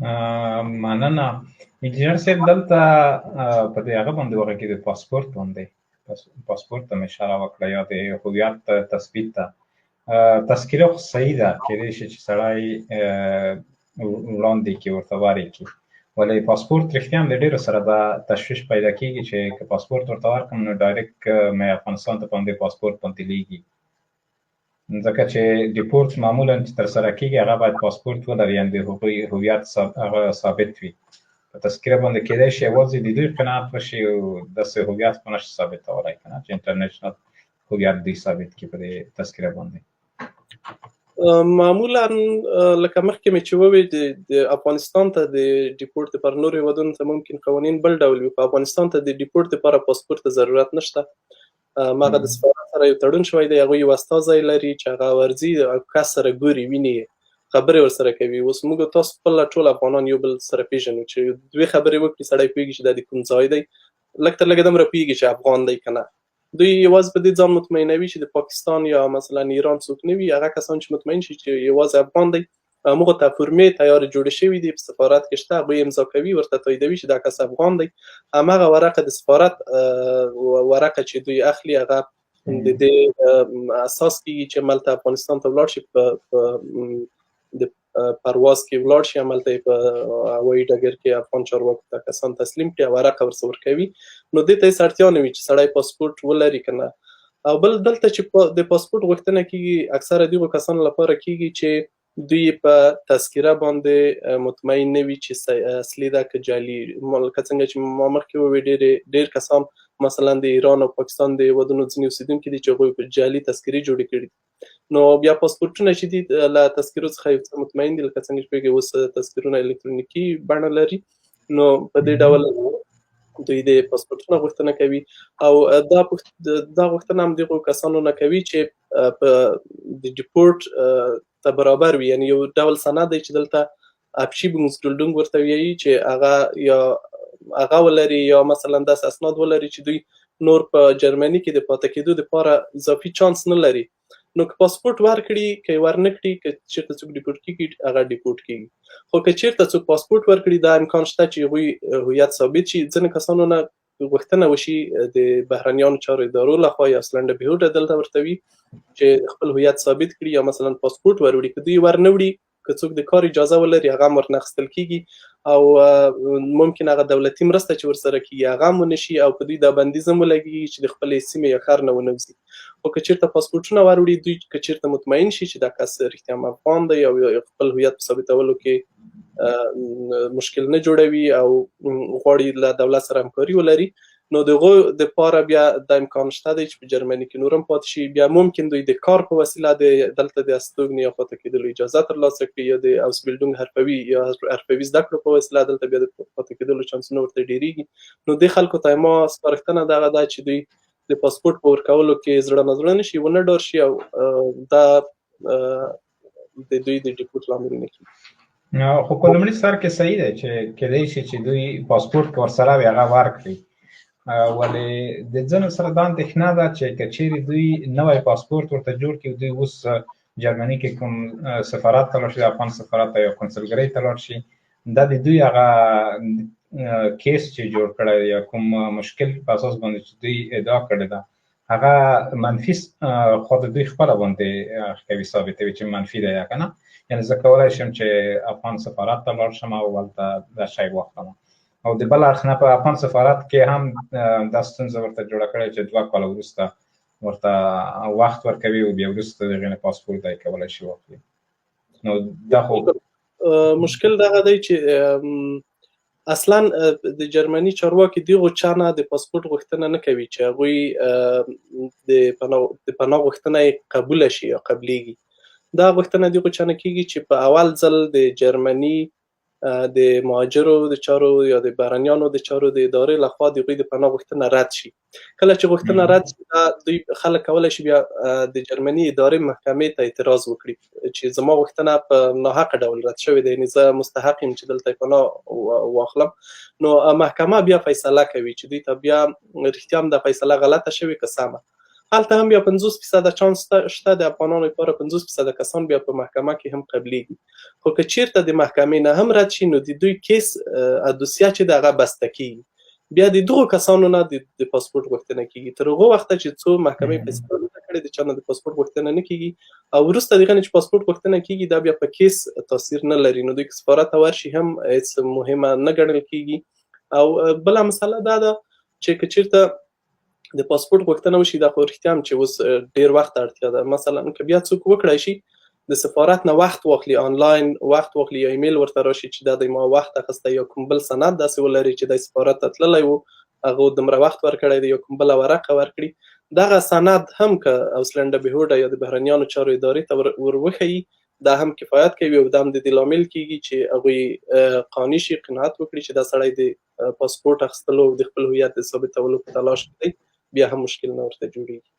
مننه انجینر صاحب. دلته په دې هغه باندې وغږېد د پاسپورت باندې، پاسپورت ته مې اشاره وکړه یا د هویت تثبیت ته. تذکره خو صحیح ده، کېدای شي چې سړی وړاندې کړي، ورته وارې کړي، ولې پاسپورت رښتیا هم د ډېرو سره به تشویش پیدا کېږي چې که پاسپورت ورته ورکړم نو ډایرکټ مې افغانستان ته په همدې پاسپورت باندې لیږي. ځکه چې ډیپورت معمولا چې ترسره کېږي هغه باید پاسپورت ولري، یعنې د هغوی هویت هغه ثابت وي. په تذکره باندې کېدای شي یوازې د دوی قناعت وشي او داسې هویت خو نشي ثابتولی که نه چې انټرنیشنل هویت دوی ثابت کړي په دې تذکره باندې. معمولا لکه مخکې مې چې وویل د افغانستان ته د ډیپورت لپاره نورو هیوادونو ته ممکن قوانین بل ډول وي، په افغانستان ته د ډیپورت لپاره پاسپورت ته ضرورت نشته. ماغه د سفارت سره یو تړون شوی دی، هغوی یو استازی لري چې هغه ورځي او کس سره ګوري، ویني، خبرې ورسره کوي. اوس موږ تاسو خپل ټول افغانان یو بل سره پیژنو، چې دوی خبرې وکړي سړی پوهېږي چې دا د کوم ځای دی، لږ تر لږه دومره پوهېږي چې افغان دی که نه. دوی یوازې په دې ځان مطمئنوي چې د پاکستان یا مثلا ایران څوک نه وي، هغه کسان چې مطمئن شي چې یوازې افغان دی، هغوی ته فورمې تیارې جوړې شوي دي، په سفارت کې شته، هغوی امضا کوي، ورته تاییدوي چې دا کس افغان دی. هماغه ورقه د سفارت ورقه چې دوی اخلي هغه د دې اساس کېږي چې ملته افغانستان ته ولاړ شي، په د پرواز کې ولاړ شي، هملته یې په هوایي ډګر کې افغان چارواکو ته کسان تسلیم کړي، ورقه ورڅه ورکوي. نو دې ته هېڅ اړتیا نه وي چې سړی پاسپورټ ولري که نه. او بل دلته چې د پاسپورټ غوښتنه کېږي، اکثره دغو کسانو لپاره کېږي چې دوی په تذکره باندې مطمئن نه وي چې اصلي ده که جعلي. لکه څنګه چې ما مخکې وویل، ډېر کسان مثلا د ایران او پاکستان د هیوادونو ځینې اوسېدونکي دي چې هغوی په جعلي تذکرې جوړې کړي دي. نو بیا پاسپورټونه چې دي له تذکرو څخه یو څه مطمئن دي، لکه څنګه چې پوهېږئ اوس تذکرونه الکترونیکي بڼه لري. نو په دې ډول دوی د پاسپورټونو غوښتنه کوي، او دا غوښتنه هم دغو کسانو نه کوي چې په د ډیپورټ ته برابر وي، یعنې یو ډول سند دی چې دلته ابشیبونګسټولډونګ ورته وایي، چې هغه یا هغه ولري یا مثلا داسې اسناد ولري چې دوی نور په جرمني کې د پاتې کېدو دپاره اضافي چانس نه لري. نو که پاسپورټ ورکړي که یې ور نه کړي، که چېرته څوک ډیپورټ کېږي هغه ډیپورټ کېږي. خو که چېرته څوک پاسپورټ ورکړي، دا امکان شته چې هغوی هویت ثابت شي. ځینې کسانو نه غوښتنه وشي د بهرنیانو چارو ادارو لخوا یا سلنډه بهوډه دلته ورته وي چې خپل هویت ثابت کړي یا مثلا پاسپورټ وروړي. که دوی ور نه وړي، که څوک د کار اجازه ولري، هغه هم ورنه اخیستل کېږي، او ممکن هغه دولتي مرسته چې ورسره کېږي هغه هم ونه شي، او په دوی دا بندیز هم ولګېږي چې د خپلې سیمې یا ښار نه ونه وځي. خو که چېرته پاسپورټونه ور وړي، دوی که چېرته مطمئن شي چې دا کس رښتیا هم افغان دی او خپل هویت په ثابتولو کې مشکل نه جوړوي او غواړي له دولت سره همکاري ولري، نو دغو دپاره بیا دا امکان شته دی چې په جرمني کې نور هم پاتې شي. بیا ممکن دوی د کار په وسیله دلته د استوګنې یا پاتې کېدلو اجازه ترلاسه کړي، یا د اوسبیلډونګ حرفوي یا حرفوي زده کړو په وسیله دلته بیا د پاتې کېدلو چانسونه ورته ډېرېږي. نو دې خلکو ته ما سپارښتنه دغه ده چې دوی د پاسپورټ په ورکولو کې زړه نه زړه نه شي، ونه ډار شي، او دا د دوی د ډیپورټ لامل نه کېږي. خو په لومړي سر کې صحیح دی چې کېدای شي چې دوی پاسپورټ که ورسره وي هغه ورکړي، ولې د ځینو سره دا اندېښنه ده چې که چیرې دوی نوی پاسپورټ ورته جوړ کړي، دوی اوس جرمني کې کوم سفارت ته لاړ شي، د افغان سفارت ته یا کنسلګرۍ ته لاړ شي، دا د دوی هغه کیس چې جوړ کړی یا کوم مشکل په اساس باندې چې دوی ادعا کړې ده هغه منفي خو د دوی خپله باندې کوي، ثابتوي چې منفي دی یا که نه. یعنې زه کولی شم چې افغان سفارت ته لاړ شم او هلته دا شی واخلم، او د بل اړخ نه په افغان سفارت کې هم دا ستونزه ورته جوړه کړې چې 2 کاله وروسته ورته وخت ورکوي او بیا وروسته د هغې نه پاسپورټ دی کولی شي واخلي. نو دا خو مشکل دغه دی چې اصلا د جرمني چارواکي دغو چا نه د پاسپورټ غوښتنه نه کوي چې هغوی د پناه غوښتنه یې قبوله شي یا قبلیږي. دا غوښتنه دغو چا نه کېږي چې په اول ځل د جرمني د مهاجرو د چارو یا د بهرنیانو د چارو د ادارې لخوا د هغوی د پناه غوښتنه رد شي. کله چې غوښتنه رد شي، دوی خلک کولی شي بیا د جرمني ادارې محکمې ته اعتراض وکړي چې زما غوښتنه په ناحقه ډول رد شوې ده، یعنې زه مستحق یم چې دلته پناه واخلم. نو محکمه بیا فیصله کوي چې دوی ته بیا رښتیا هم دا فیصله غلطه شوې که سمه. هلته هم بیا 50% چانس شته د افغانانو لپاره 50% کسان بیا په محکمه کې هم قبليږي. خو که چیرته د محکمې نه هم رد شي نو د دوی کیس دوسیه چې دغه بسته کیږي، بیا د دغو کسانو نه د پاسپورت غوښتنه کیږي. تر هغه وخته چې څو محکمې فیصله نه کړي د چا نه د پاسپورت غوښتنه نه کیږي، او وروسته دغه نه چې پاسپورت غوښتنه کیږي دا بیا په کیس تاثیر نه لري، نو دوی که سفارت ته ورشي هم هیڅ مهمه نه ګڼل کیږي. او بله مسله دا ده چې که چیرته د پاسپورت غوښتنه وشي، دا خو رښتیا هم چې اوس ډیر وخت اړتیا ده. مثلا که بیا څوک وکړای شي د سفارت نه وخت واخلي، آنلاین وخت واخلي، یا ایمیل ورته راشي چې دا د ما وخت اخیستی، یا کوم بل سند داسې ولري چې د سفارت ته تللی و هغه دومره وخت ورکړی دی، یا کوم بله ورقه ورکړي، دغه سند هم که اوسلنډه بهوډه یا د بهرنیانو چارو ادارې ته ور وښیي، دا هم کفایت کوي او دا هم د دې لامل کیږي چې هغوی قانع شي، قناعت وکړي چې دا سړی د پاسپورت اخیستلو او د خپل هویت د ثابتولو په تلاش کې دی، بیا هم مشکل نه ورته جوړیږي.